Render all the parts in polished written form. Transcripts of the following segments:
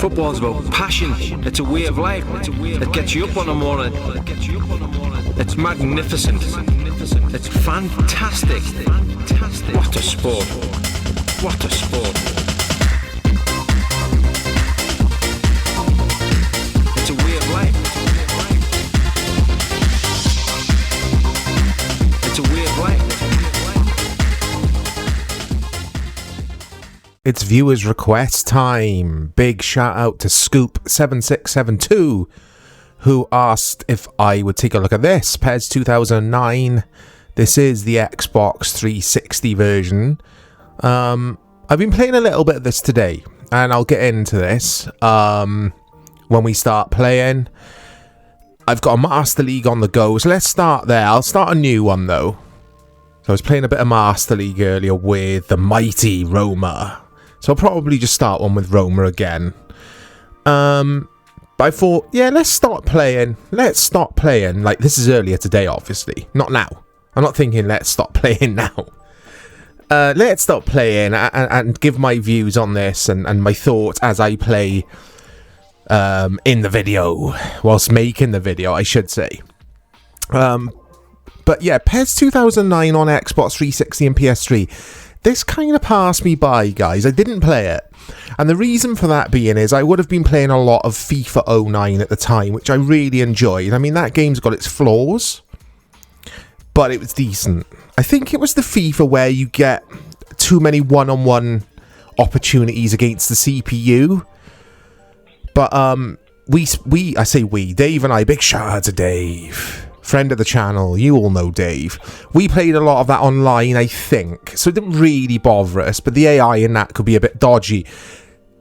Football's about passion. It's a way of life. It gets you up on the morning. It's magnificent. It's fantastic. What a sport. What a sport. It's a way of life. It's a way of life. It's viewers' request time. Big shout out to Scoop7672, who asked if I would take a look at this. PES 2009. This is the Xbox 360 version. I've been playing a little bit of this today, and I'll get into this when we start playing. I've got a Master League on the go, so let's start there. I'll start a new one, though. So I was playing a bit of Master League earlier with the mighty Roma. So I'll probably just start one with Roma again. But I thought, yeah, let's start playing. Let's start playing. Like, this is earlier today, obviously. Not now. I'm not thinking let's stop playing now. Let's start playing and give my views on this and my thoughts as I play in the video. Whilst making the video, I should say. But yeah, PES 2009 on Xbox 360 and PS3. This kind of passed me by, guys. I didn't play it. And the reason for that being is I would have been playing a lot of FIFA 09 at the time, which I really enjoyed. I mean, that game's got its flaws, but it was decent. I think it was the FIFA where you get too many one-on-one opportunities against the CPU. But Dave and I, big shout out to Dave. Friend of the channel, you all know Dave. We played a lot of that online, I think, so it didn't really bother us, but the AI in that could be a bit dodgy.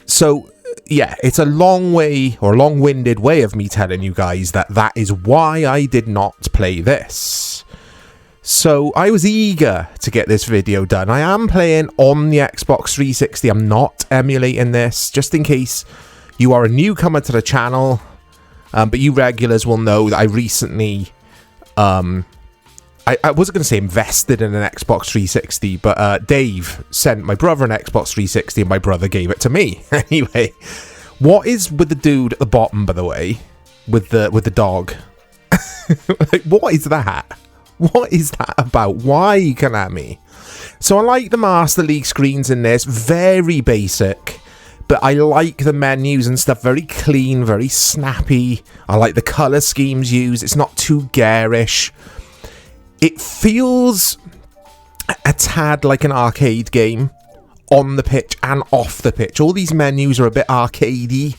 So, yeah, it's a long way, or long-winded way of me telling you guys that is why I did not play this. So, I was eager to get this video done. I am playing on the Xbox 360. I'm not emulating this, just in case you are a newcomer to the channel. But you regulars will know that I recently... I wasn't going to say invested in an Xbox 360, but Dave sent my brother an Xbox 360 and my brother gave it to me. Anyway, what is with the dude at the bottom, by the way, with the dog? Like, what is that? What is that about? Why are you coming at me? So I like the Master League screens in this, very basic. But I like the menus and stuff, very clean, very snappy. I like the colour schemes used. It's not too garish. It feels a tad like an arcade game on the pitch and off the pitch. All these menus are a bit arcadey,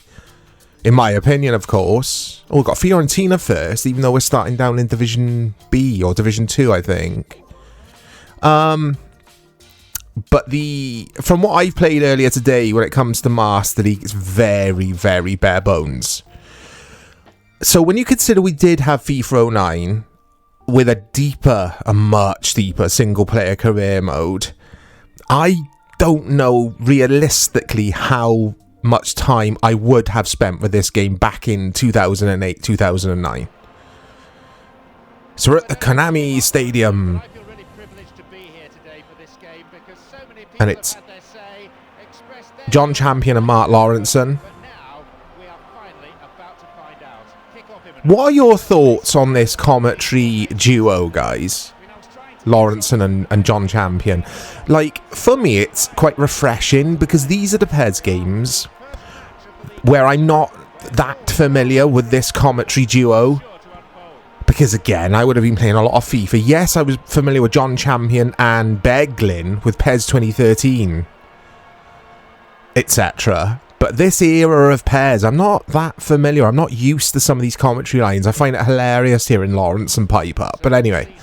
in my opinion, of course. Oh, we've got Fiorentina first, even though we're starting down in Division B or Division 2, I think. But from what I've played earlier today, when it comes to Master League, it's very, very bare bones. So when you consider we did have FIFA 09 with a much deeper single-player career mode, I don't know realistically how much time I would have spent with this game back in 2008, 2009. So we're at the Konami Stadium. And it's John Champion and Mark Lawrenson. What are your thoughts on this commentary duo, guys? Lawrenson and John Champion. Like, for me, it's quite refreshing because these are the PES games where I'm not that familiar with this commentary duo. Because again, I would have been playing a lot of FIFA. Yes, I was familiar with John Champion and Beglin with PES 2013, etc. But this era of PES, I'm not that familiar. I'm not used to some of these commentary lines. I find it hilarious hearing Lawrence and pipe up. But anyway,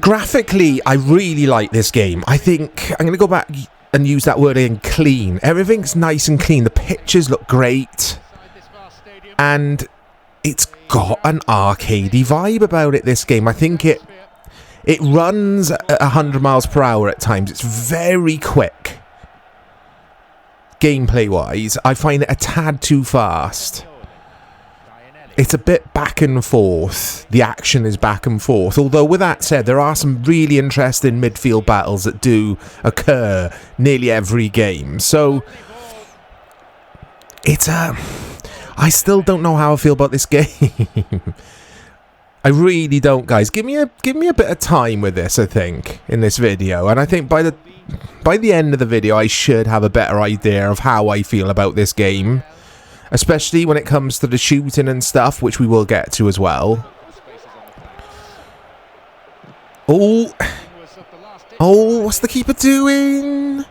graphically, I really like this game. I think I'm going to go back and use that word again, clean. Everything's nice and clean. The pictures look great. And it's got an arcadey vibe about it, this game. I think it runs at 100 miles per hour at times. It's very quick. Gameplay-wise, I find it a tad too fast. It's a bit back and forth. The action is back and forth. Although, with that said, there are some really interesting midfield battles that do occur nearly every game. So, I still don't know how I feel about this game. I really don't, guys. Give me a bit of time with this, I think, in this video. And I think by the end of the video, I should have a better idea of how I feel about this game. Especially when it comes to the shooting and stuff, which we will get to as well. Oh, what's the keeper doing?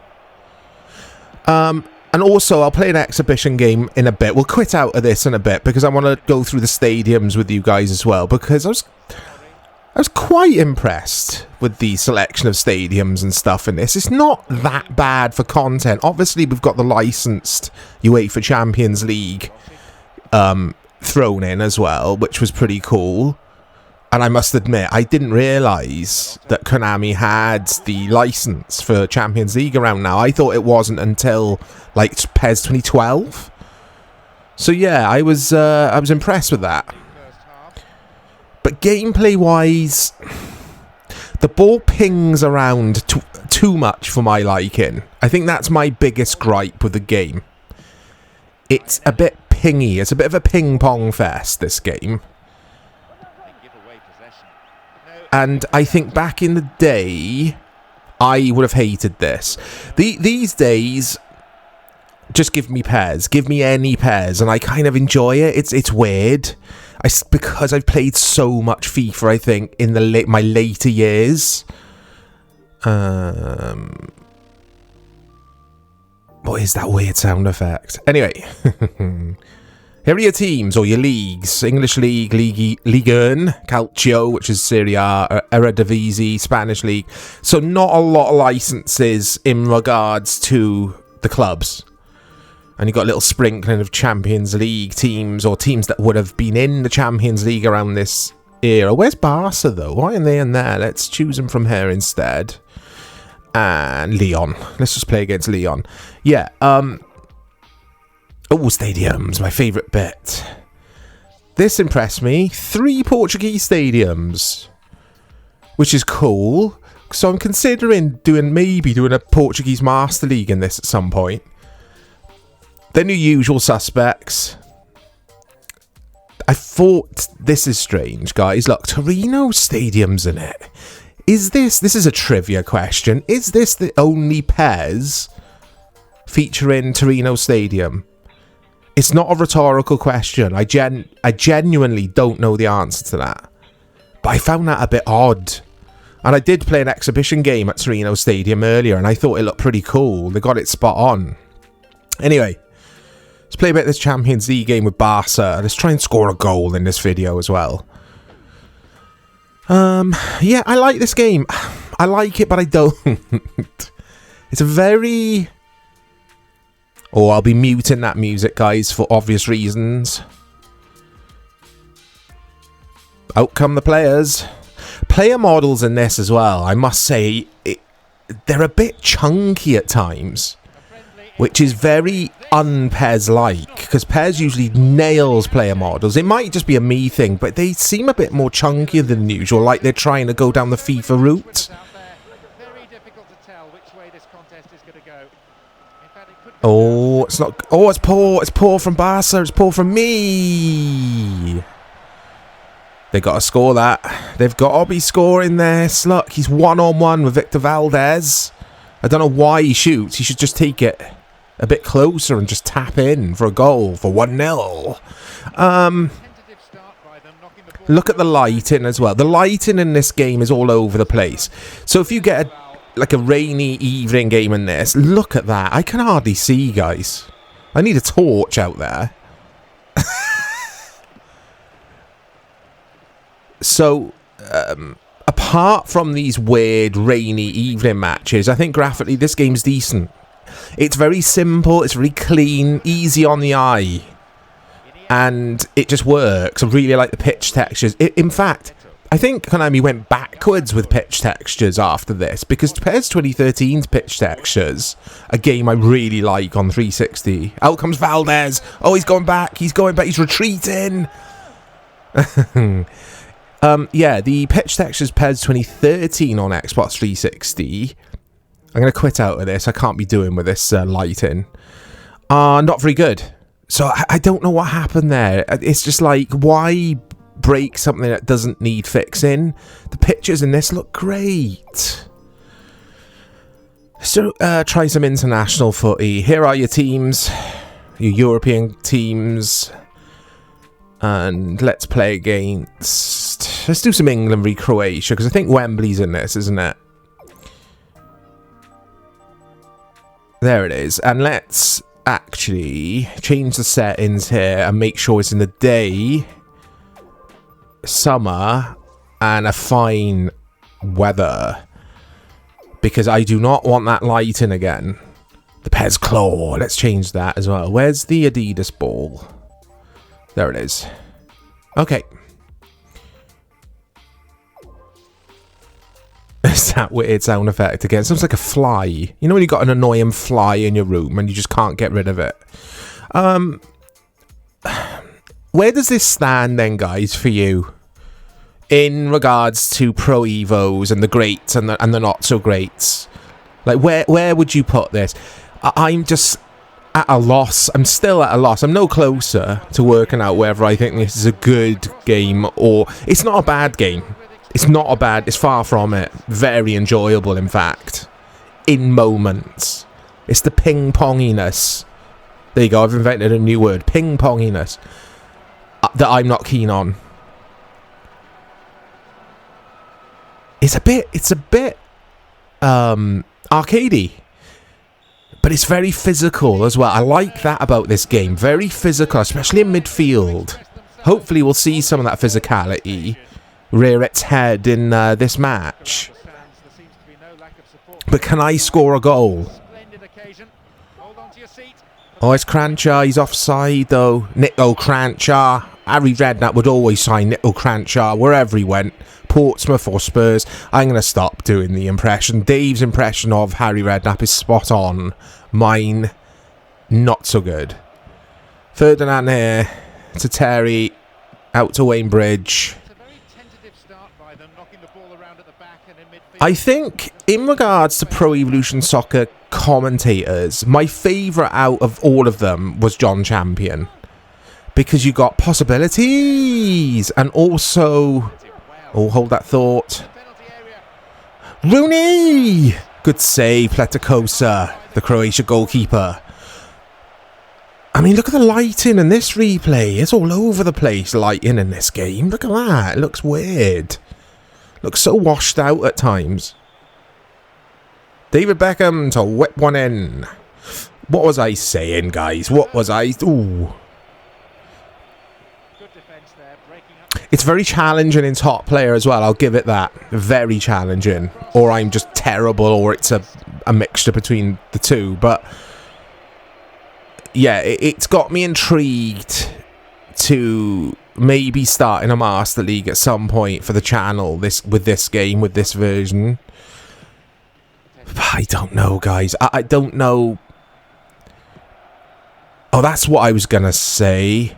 And also, I'll play an exhibition game in a bit. We'll quit out of this in a bit because I want to go through the stadiums with you guys as well. Because I was quite impressed with the selection of stadiums and stuff in this. It's not that bad for content. Obviously, we've got the licensed UEFA Champions League thrown in as well, which was pretty cool. And I must admit, I didn't realise that Konami had the license for Champions League around now. I thought it wasn't until, like, PES 2012. So yeah, I was impressed with that. But gameplay-wise, the ball pings around too much for my liking. I think that's my biggest gripe with the game. It's a bit pingy. It's a bit of a ping-pong fest, this game. And I think back in the day, I would have hated this. These days, just give me PES. Give me any PES, and I kind of enjoy it. It's weird. Because I've played so much FIFA, I think, in my later years. What is that weird sound effect? Anyway. Here are your teams, or your leagues. English League, Ligue 1, Calcio, which is Serie A, Eredivisie, Spanish League. So not a lot of licenses in regards to the clubs. And you've got a little sprinkling of Champions League teams, or teams that would have been in the Champions League around this era. Where's Barca, though? Why aren't they in there? Let's choose them from here instead. And Lyon. Let's just play against Lyon. Yeah, Oh, stadiums, my favourite bit. This impressed me. 3 Portuguese stadiums, which is cool. So I'm considering maybe doing a Portuguese Master League in this at some point. Then your usual suspects. I thought, this is strange, guys. Look, Torino Stadium's in it. This is a trivia question. Is this the only PES featuring Torino Stadium? It's not a rhetorical question. I genuinely don't know the answer to that. But I found that a bit odd. And I did play an exhibition game at Torino Stadium earlier, and I thought it looked pretty cool. They got it spot on. Anyway, let's play a bit of this Champions League game with Barca. Let's try and score a goal in this video as well. Yeah, I like this game. I like it, but I don't. It's a very... Oh, I'll be muting that music, guys, for obvious reasons. Out come the players. Player models in this as well, I must say, they're a bit chunky at times, which is very un-PES-like, because PES usually nails player models. It might just be a me thing, but they seem a bit more chunkier than usual, like they're trying to go down the FIFA route. Oh, it's not... Oh, it's poor. It's poor from Barca. It's poor from me. They got to score that. They've got to be scoring this. Look, he's one-on-one with Victor Valdez. I don't know why he shoots. He should just take it a bit closer and just tap in for a goal for 1-0. Look at the lighting as well. The lighting in this game is all over the place. So if you get a rainy evening game in this, look at that. I can hardly see, guys. I need a torch out there. So, apart from these weird rainy evening matches, I think graphically this game's decent. It's very simple, it's really clean, easy on the eye, and it just works. I really like the pitch textures. In fact, I think Konami went backwards with pitch textures after this, because PES 2013's pitch textures, a game I really like on 360. Out comes Valdez. Oh, he's going back. He's retreating. Yeah, the pitch textures PES 2013 on Xbox 360. I'm going to quit out of this. I can't be doing with this lighting. Not very good. So I don't know what happened there. It's just like, why break something that doesn't need fixing? The pictures in this look great. So try some international footy. Here are your teams, your European teams, and let's play against... Let's do some England v Croatia, because I think Wembley's in this, isn't it? There it is. And let's actually change the settings here and make sure it's in the day, summer, and a fine weather, because I do not want that lighting again. The Pez Claw, let's change that as well. Where's the Adidas ball? There it is. Okay. It's that weird sound effect again. It sounds like a fly. You know when you got an annoying fly in your room and you just can't get rid of it? Where does this stand then, guys, for you? In regards to Pro Evos and the greats and the not so greats? Like, where would you put this? I'm just at a loss. I'm still at a loss. I'm no closer to working out whether I think this is a good game or... It's not a bad game. It's not a bad... It's far from it. Very enjoyable, in fact. In moments. It's the ping-ponginess. There you go. I've invented a new word. Ping-ponginess. That I'm not keen on. It's a bit arcadey, but it's very physical as well. I like that about this game. Very physical, especially in midfield. Hopefully we'll see some of that physicality rear its head in this match. But can I score a goal? Oh, it's Crancher. He's offside though. Nico Crancher. Harry Redknapp would always sign Nico Crancher wherever he went. Portsmouth or Spurs. I'm going to stop doing the impression. Dave's impression of Harry Redknapp is spot on. Mine, not so good. Ferdinand here to Terry. Out to Wayne Bridge. I think, in regards to Pro Evolution Soccer commentators, my favourite out of all of them was John Champion. Because you got possibilities. And also... Oh, hold that thought. Rooney! Good save, Pleticosa, the Croatia goalkeeper. I mean, look at the lighting in this replay. It's all over the place, lighting in this game. Look at that. It looks weird. Looks so washed out at times. David Beckham to whip one in. What was I saying, guys? What was I... Ooh. It's very challenging in top player as well. I'll give it that. Very challenging. Or I'm just terrible, or it's a mixture between the two. But yeah, it's got me intrigued to maybe start in a Master League at some point for the channel with this game, with this version. But I don't know, guys. I don't know. Oh, that's what I was going to say.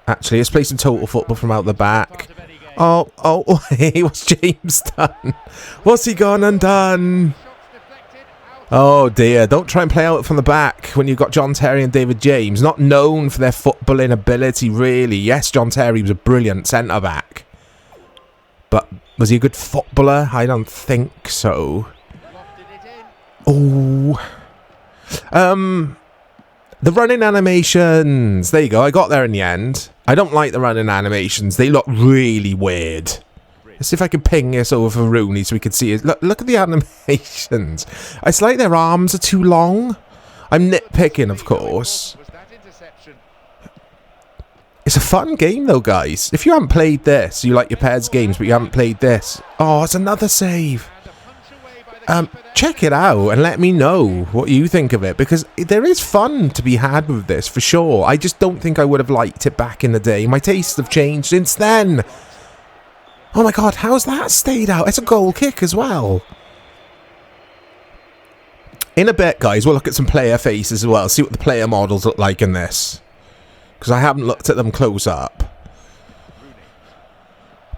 Actually, let's play some Total Football from out the back. Oh, what's James done? What's he gone and done? Oh dear, don't try and play out from the back when you've got John Terry and David James. Not known for their footballing ability, really. Yes, John Terry was a brilliant centre-back. But was he a good footballer? I don't think so. Oh. The running animations. There you go. I got there in the end. I don't like the running animations. They look really weird. Let's see if I can ping this over for Rooney so we can see it. Look at the animations. It's like their arms are too long. I'm nitpicking, of course. It's a fun game, though, guys. If you haven't played this, you like your Pez games, but you haven't played this. Oh, it's another save. Check it out and let me know what you think of it, because there is fun to be had with this for sure. I just don't think I would have liked it back in the day. My tastes have changed since then. Oh my god, how's that stayed out? It's a goal kick as well. In a bit, guys, we'll look at some player faces as well, see what the player models look like in this, because I haven't looked at them close up.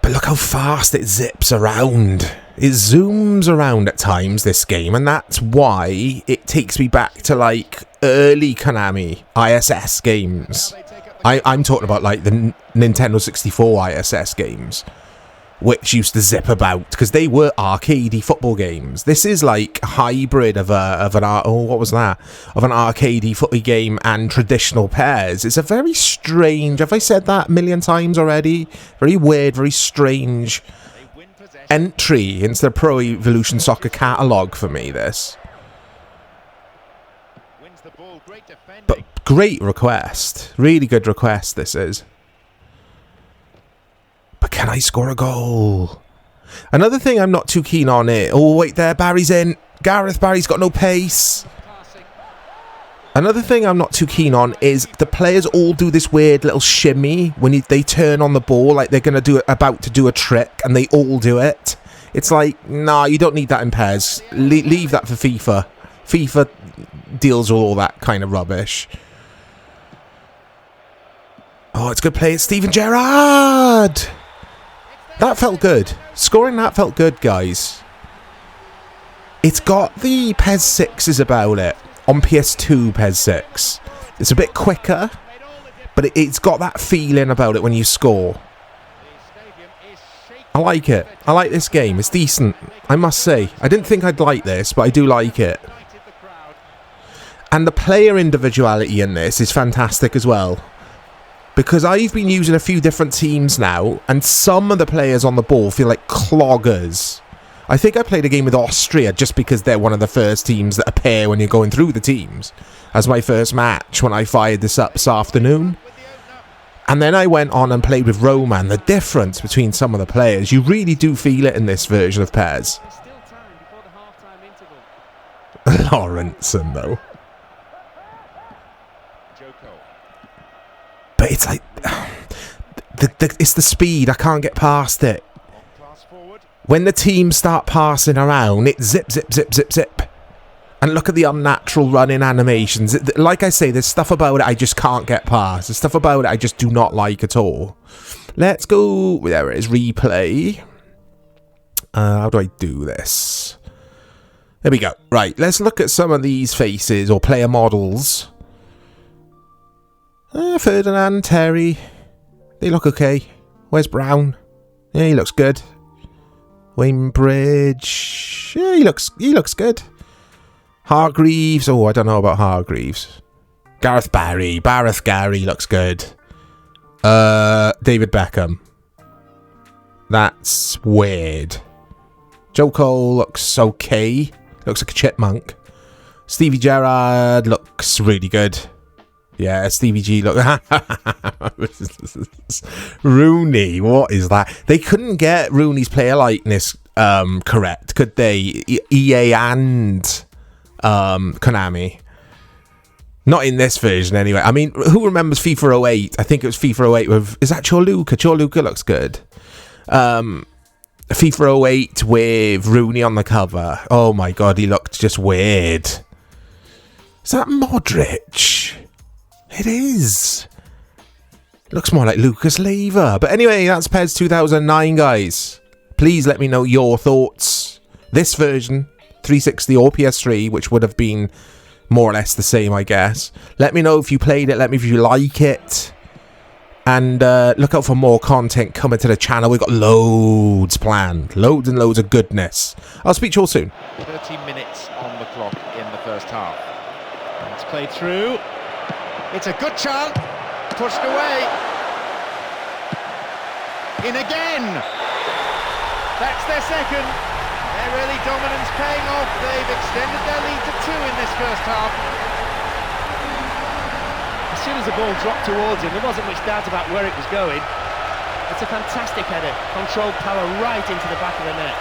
But look how fast it zips around. It zooms around at times, this game, and that's why it takes me back to, like, early Konami ISS games. I'm talking about like the Nintendo 64 ISS games, which used to zip about because they were arcadey football games. This is like a hybrid of an arcadey footy game and traditional pairs. It's a very strange. Have I said that a million times already? Very weird, very strange entry into the Pro Evolution Soccer catalogue for me. This, but great request, really good request. This is. But can I score a goal? Another thing I'm not too keen on it. Oh, wait there. Barry's in. Gareth Barry's got no pace. Another thing I'm not too keen on is the players all do this weird little shimmy when they turn on the ball like they're about to do a trick, and they all do it. It's like, nah, you don't need that in pairs. Leave that for FIFA. FIFA deals with all that kind of rubbish. Oh, it's good play. It's Steven Gerrard. That felt good. Scoring that felt good, guys. It's got the PES 6s about it. On PS2 PES 6. It's a bit quicker, but it's got that feeling about it when you score. I like it. I like this game. It's decent, I must say. I didn't think I'd like this, but I do like it. And the player individuality in this is fantastic as well. Because I've been using a few different teams now, and some of the players on the ball feel like cloggers. I think I played a game with Austria just because they're one of the first teams that appear when you're going through the teams, as my first match when I fired this up this afternoon. And then I went on and played with Roma, and the difference between some of the players, you really do feel it in this version of PES. Lawrenson, though. But it's like, it's the speed. I can't get past it. When the teams start passing around, it zip, zip, zip, zip, zip. And look at the unnatural running animations. Like I say, there's stuff about it I just can't get past. There's stuff about it I just do not like at all. Let's go. There it is. Replay. How do I do this? There we go. Right, let's look at some of these faces or player models. Ferdinand, Terry, they look okay. Where's Brown? Yeah, he looks good. Wayne Bridge, yeah, he looks good. Hargreaves, oh, I don't know about Hargreaves. Gareth Barry, Gary looks good. David Beckham. That's weird. Joe Cole looks okay. Looks like a chipmunk. Stevie Gerrard looks really good. Yeah, Stevie G, look. Rooney, what is that? They couldn't get Rooney's player likeness correct, could they? EA and Konami. Not in this version, anyway. I mean, who remembers FIFA 08? I think it was FIFA 08 with... Is that Chorluka? Chorluka looks good. FIFA 08 with Rooney on the cover. Oh my god, he looked just weird. Is that Modric? It is. Looks more like Lucas Leiva. But anyway, that's PES 2009, guys. Please let me know your thoughts. This version, 360 or PS3, which would have been more or less the same, I guess. Let me know if you played it. Let me know if you like it. And look out for more content coming to the channel. We've got loads planned. Loads and loads of goodness. I'll speak to you all soon. 30 minutes on the clock in the first half. It's played through. It's a good chance. Pushed away. In again. That's their second. Their early dominance paying off. They've extended their lead to 2 in this first half. As soon as the ball dropped towards him, there wasn't much doubt about where it was going. It's a fantastic header. Controlled power right into the back of the net.